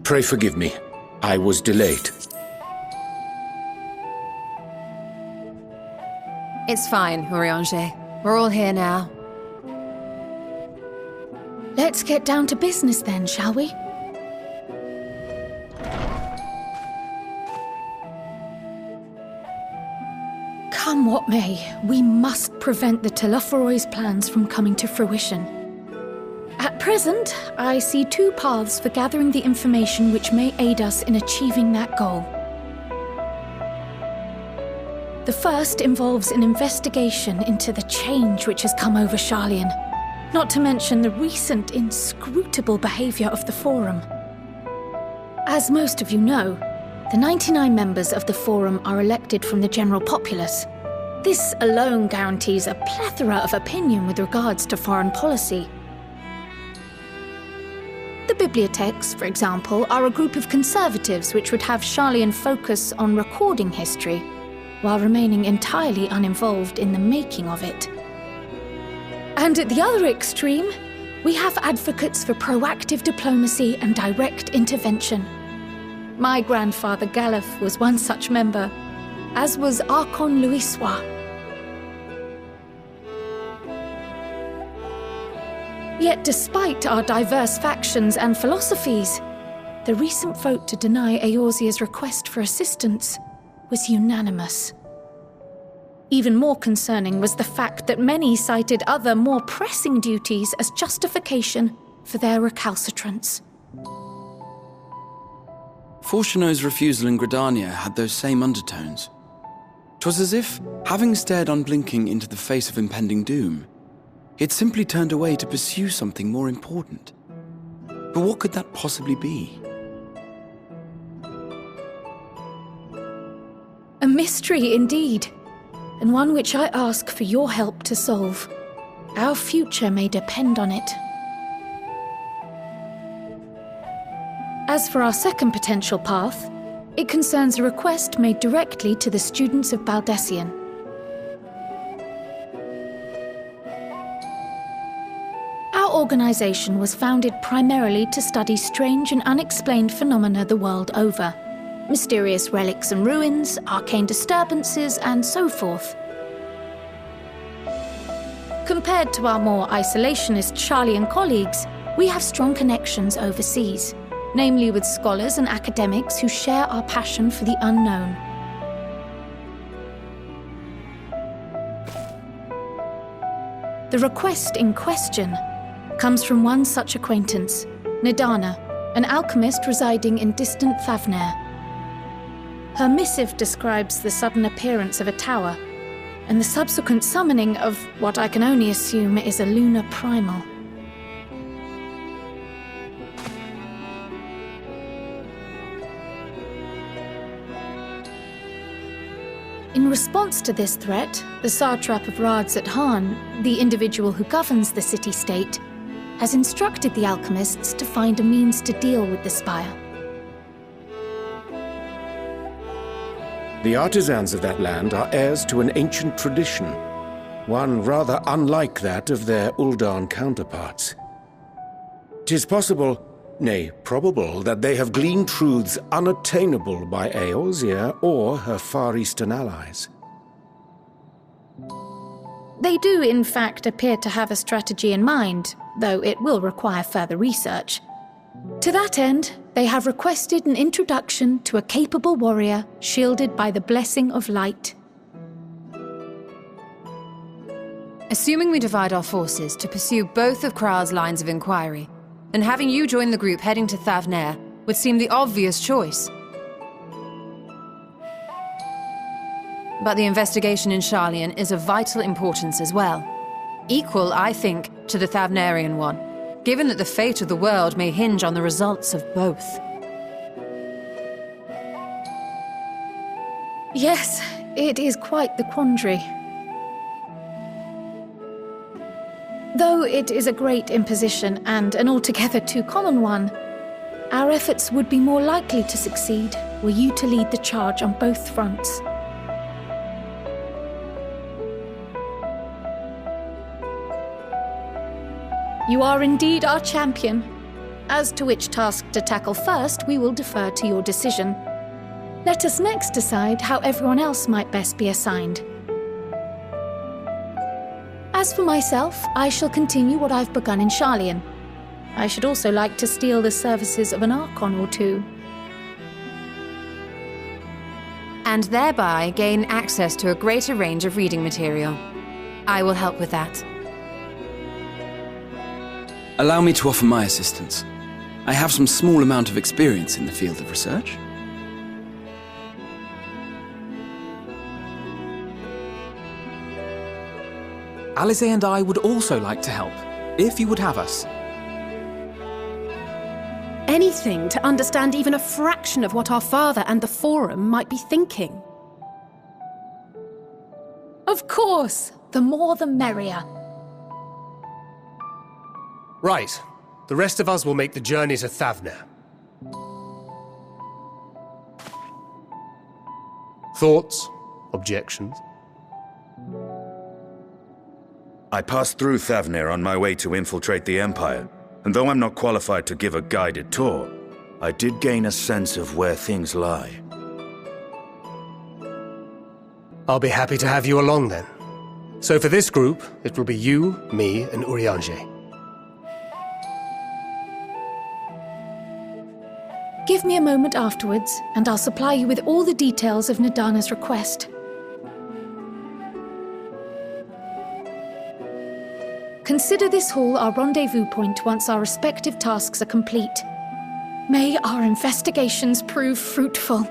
Pray forgive me. I was delayed. It's fine, Urianger. We're all here now. Let's get down to business then, shall we? Come what may, we must prevent the Telophoroi's plans from coming to fruition. At present, I see two paths for gathering the information which may aid us in achieving that goal. The first involves an investigation into the change which has come over Sharlayan, not to mention the recent inscrutable behavior of the Forum. As most of you know, the 99 members of the Forum are elected from the general populace. This alone guarantees a plethora of opinion with regards to foreign policy. The bibliotheques, for example, are a group of conservatives which would have Sharlayan focus on recording history, while remaining entirely uninvolved in the making of it. And at the other extreme, we have advocates for proactive diplomacy and direct intervention. My grandfather Galef was one such member, as was Archon Louisois. Yet despite our diverse factions and philosophies, the recent vote to deny Eorzea's request for assistance was unanimous. Even more concerning was the fact that many cited other, more pressing duties as justification for their recalcitrance. Fortuno's refusal in Gridania had those same undertones. 'Twas as if, having stared unblinking into the face of impending doom, he had simply turned away to pursue something more important. But what could that possibly be? A mystery indeed, and one which I ask for your help to solve. Our future may depend on it. As for our second potential path, it concerns a request made directly to the students of Baldessian. Our organization was founded primarily to study strange and unexplained phenomena the world over. Mysterious relics and ruins, arcane disturbances, and so forth. Compared to our more isolationist Sharlayan colleagues, we have strong connections overseas, namely with scholars and academics who share our passion for the unknown. The request in question comes from one such acquaintance, Nidana, an alchemist residing in distant Thavnair. Her missive describes the sudden appearance of a tower, and the subsequent summoning of what I can only assume is a lunar primal. In response to this threat, the satrap of Radzat-Han, the individual who governs the city-state, has instructed the alchemists to find a means to deal with the spire. The artisans of that land are heirs to an ancient tradition, one rather unlike that of their Uldan counterparts. 'Tis possible, nay, probable, that they have gleaned truths unattainable by Eorzea or her Far Eastern allies. They do, in fact, appear to have a strategy in mind, though it will require further research. To that end, they have requested an introduction to a capable warrior shielded by the blessing of light. Assuming we divide our forces to pursue both of Kral's lines of inquiry, then having you join the group heading to Thavnair would seem the obvious choice. But the investigation in Sharlayan is of vital importance as well. Equal, I think, to the Thavnarian one, given that the fate of the world may hinge on the results of both. Yes, it is quite the quandary. Though it is a great imposition and an altogether too common one, our efforts would be more likely to succeed were you to lead the charge on both fronts. You are indeed our champion. As to which task to tackle first, we will defer to your decision. Let us next decide how everyone else might best be assigned. As for myself, I shall continue what I've begun in Sharlayan. I should also like to steal the services of an Archon or two. And thereby gain access to a greater range of reading material. I will help with that. Allow me to offer my assistance. I have some small amount of experience in the field of research. Alize and I would also like to help, if you would have us. Anything to understand even a fraction of what our father and the Forum might be thinking. Of course, the more the merrier. Right. The rest of us will make the journey to Thavner. Thoughts? Objections? I passed through Thavner on my way to infiltrate the Empire, and though I'm not qualified to give a guided tour, I did gain a sense of where things lie. I'll be happy to have you along then. So for this group, it will be you, me, and Urianger. Give me a moment afterwards, and I'll supply you with all the details of Nadana's request. Consider this hall our rendezvous point once our respective tasks are complete. May our investigations prove fruitful.